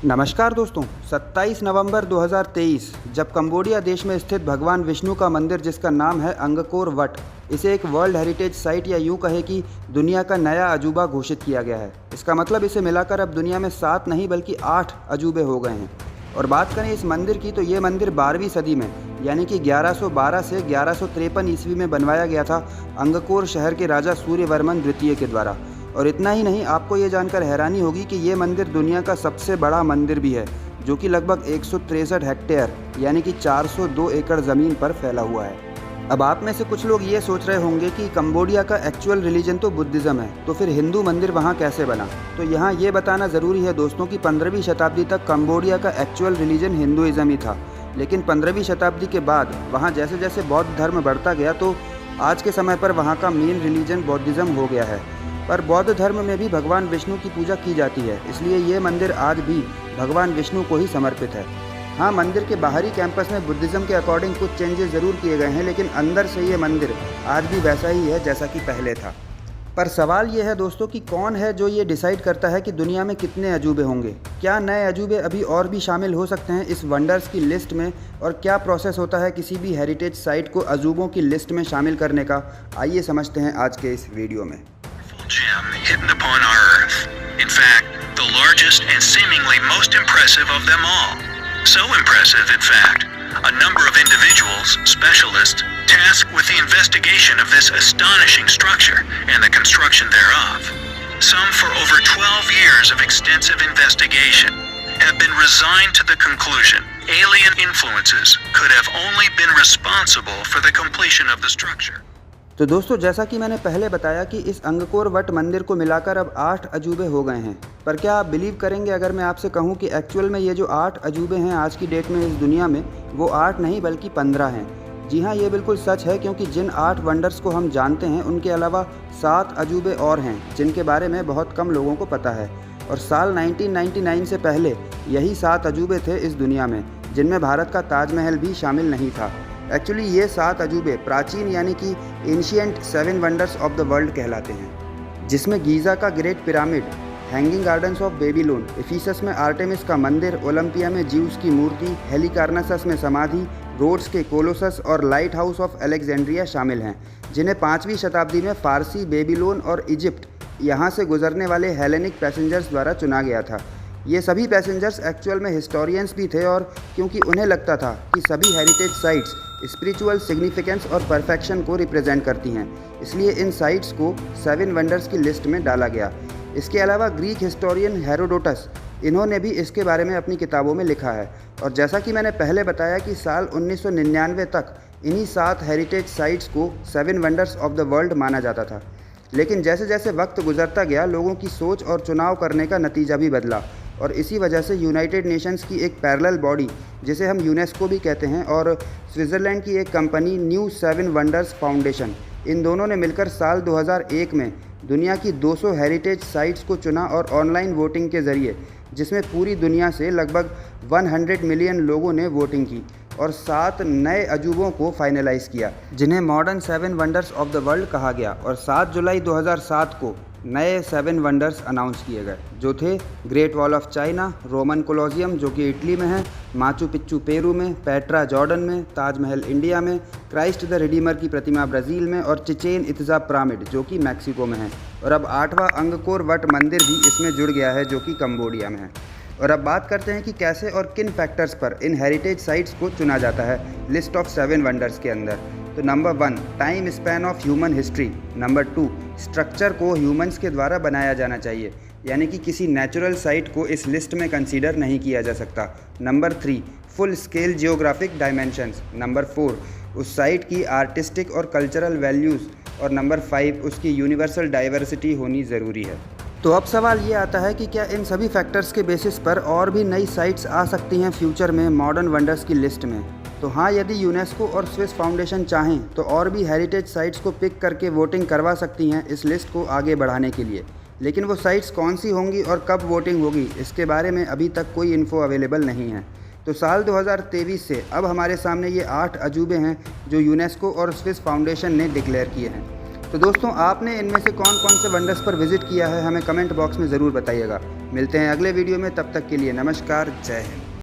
नमस्कार दोस्तों, 27 नवंबर 2023 जब कंबोडिया देश में स्थित भगवान विष्णु का मंदिर जिसका नाम है अंगकोर वट, इसे एक वर्ल्ड हेरिटेज साइट या यूँ कहे कि दुनिया का नया अजूबा घोषित किया गया है। इसका मतलब इसे मिलाकर अब दुनिया में 7 नहीं बल्कि 8 अजूबे हो गए हैं। और बात करें इस मंदिर की तो ये मंदिर 12वीं सदी में यानी कि 1112 से 1153 ईस्वी में बनवाया गया था अंगकोर शहर के राजा सूर्यवर्मन द्वितीय के द्वारा। और इतना ही नहीं, आपको ये जानकर हैरानी होगी कि ये मंदिर दुनिया का सबसे बड़ा मंदिर भी है, जो कि लगभग 163 हेक्टेयर यानी कि 402 एकड़ ज़मीन पर फैला हुआ है। अब आप में से कुछ लोग ये सोच रहे होंगे कि कंबोडिया का एक्चुअल रिलीजन तो बुद्धिज़्म है, तो फिर हिंदू मंदिर वहाँ कैसे बना। तो यहाँ ये बताना ज़रूरी है दोस्तों कि 15वीं शताब्दी तक कंबोडिया का एक्चुअल रिलीजन हिंदुइज़्म ही था, लेकिन 15वीं शताब्दी के बाद वहाँ जैसे जैसे बौद्ध धर्म बढ़ता गया तो आज के समय पर वहाँ का मेन रिलीजन बौद्धिज़्म हो गया है। पर बौद्ध धर्म में भी भगवान विष्णु की पूजा की जाती है, इसलिए ये मंदिर आज भी भगवान विष्णु को ही समर्पित है। हाँ, मंदिर के बाहरी कैंपस में बुद्धिज़्म के अकॉर्डिंग कुछ चेंजेस ज़रूर किए गए हैं, लेकिन अंदर से ये मंदिर आज भी वैसा ही है जैसा कि पहले था। पर सवाल ये है दोस्तों कि कौन है जो ये डिसाइड करता है कि दुनिया में कितने अजूबे होंगे। क्या नए अजूबे अभी और भी शामिल हो सकते हैं इस वंडर्स की लिस्ट में, और क्या प्रोसेस होता है किसी भी हेरिटेज साइट को अजूबों की लिस्ट में शामिल करने का। आइए समझते हैं आज के इस वीडियो में। Gem hidden upon our Earth. In fact, the largest and seemingly most impressive of them all. So impressive, in fact, a number of individuals, specialists, tasked with the investigation of this astonishing structure and the construction thereof. Some for over 12 years of extensive investigation have been resigned to the conclusion alien influences could have only been responsible for the completion of the structure. तो दोस्तों, जैसा कि मैंने पहले बताया कि इस Angkor Wat मंदिर को मिलाकर अब 8 अजूबे हो गए हैं। पर क्या आप बिलीव करेंगे अगर मैं आपसे कहूं कि एक्चुअल में ये जो 8 अजूबे हैं आज की डेट में इस दुनिया में, वो 8 नहीं बल्कि 15 हैं। जी हाँ, ये बिल्कुल सच है, क्योंकि जिन 8 वंडर्स को हम जानते हैं उनके अलावा 7 अजूबे और हैं जिनके बारे में बहुत कम लोगों को पता है। और साल 1999 से पहले यही 7 अजूबे थे इस दुनिया में, जिनमें भारत का ताजमहल भी शामिल नहीं था। एक्चुअली ये 7 अजूबे प्राचीन यानी कि ancient 7 wonders of the world कहलाते हैं, जिसमें गीज़ा का great pyramid, hanging gardens of Babylon, Ephesus में आर्टेमिस का मंदिर, ओलंपिया में ज्यूस की मूर्ति, हेलिकार्नासस में समाधि, रोड्स के कोलोसस और लाइट हाउस ऑफ अलेक्जेंड्रिया शामिल हैं, जिन्हें 5वीं शताब्दी में फारसी, बेबीलोन और इजिप्ट यहाँ से गुजरने वाले हेलेनिक पैसेंजर्स द्वारा चुना गया था। ये सभी पैसेंजर्स एक्चुअल में हिस्टोरियंस भी थे, और क्योंकि उन्हें लगता था कि सभी हेरिटेज साइट्स स्पिरिचुअल सिग्निफिकेंस और परफेक्शन को रिप्रेजेंट करती हैं, इसलिए इन साइट्स को 7 वंडर्स की लिस्ट में डाला गया। इसके अलावा ग्रीक हिस्टोरियन हेरोडोटस, इन्होंने भी इसके बारे में अपनी किताबों में लिखा है। और जैसा कि मैंने पहले बताया कि साल 1999 तक इन्हीं 7 हेरिटेज साइट्स को 7 वंडर्स ऑफ द वर्ल्ड माना जाता था। लेकिन जैसे जैसे वक्त गुजरता गया, लोगों की सोच और चुनाव करने का नतीजा भी बदला, और इसी वजह से यूनाइटेड नेशंस की एक पैरेलल बॉडी, जिसे हम यूनेस्को भी कहते हैं, और स्विट्ज़रलैंड की एक कंपनी न्यू 7 वंडर्स फाउंडेशन, इन दोनों ने मिलकर साल 2001 में दुनिया की 200 हेरिटेज साइट्स को चुना, और ऑनलाइन वोटिंग के ज़रिए, जिसमें पूरी दुनिया से लगभग 100 मिलियन लोगों ने वोटिंग की, और 7 नए अजूबों को फाइनलाइज किया, जिन्हें modern 7 wonders of the world कहा गया। और 7 जुलाई 2007 को नए 7 वंडर्स अनाउंस किए गए, जो थे great wall of China, Roman Colosseum जो कि इटली में है, माचू पिच्चू पेरू में, पेट्रा जॉर्डन में, ताजमहल इंडिया में, क्राइस्ट द रिडीमर की प्रतिमा ब्राज़ील में, और चिचेन इत्ज़ा पिरामिड जो कि मैक्सिको में है। और अब 8वां अंगकोर वट मंदिर भी इसमें जुड़ गया है, जो कि कंबोडिया में है। और अब बात करते हैं कि कैसे और किन फैक्टर्स पर इन हेरिटेज साइट्स को चुना जाता है लिस्ट ऑफ 7 वंडर्स के अंदर। तो number 1, time span of human history. Number 2, structure को ह्यूमंस के द्वारा बनाया जाना चाहिए, यानी कि किसी नेचुरल साइट को इस लिस्ट में कंसीडर नहीं किया जा सकता। Number 3, full scale geographic dimensions. Number 4, उस साइट की आर्टिस्टिक और कल्चरल वैल्यूज़। और नंबर 5, उसकी यूनिवर्सल डाइवर्सिटी होनी ज़रूरी है। तो अब सवाल ये आता है कि क्या इन सभी फैक्टर्स के बेसिस पर और भी नई साइट्स आ सकती हैं फ्यूचर में मॉडर्न वंडर्स की लिस्ट में। तो हाँ, यदि यूनेस्को और स्विस फाउंडेशन चाहें तो और भी हेरिटेज साइट्स को पिक करके वोटिंग करवा सकती हैं इस लिस्ट को आगे बढ़ाने के लिए। लेकिन वो साइट्स कौन सी होंगी और कब वोटिंग होगी, इसके बारे में अभी तक कोई इन्फो अवेलेबल नहीं है। तो साल 2023 से अब हमारे सामने ये 8 अजूबे हैं जो यूनेस्को और स्विस फाउंडेशन ने डिक्लेयर किए हैं। तो दोस्तों, आपने इनमें से कौन कौन से वंडर्स पर विजिट किया है, हमें कमेंट बॉक्स में ज़रूर बताइएगा। मिलते हैं अगले वीडियो में, तब तक के लिए नमस्कार, जय हिंद।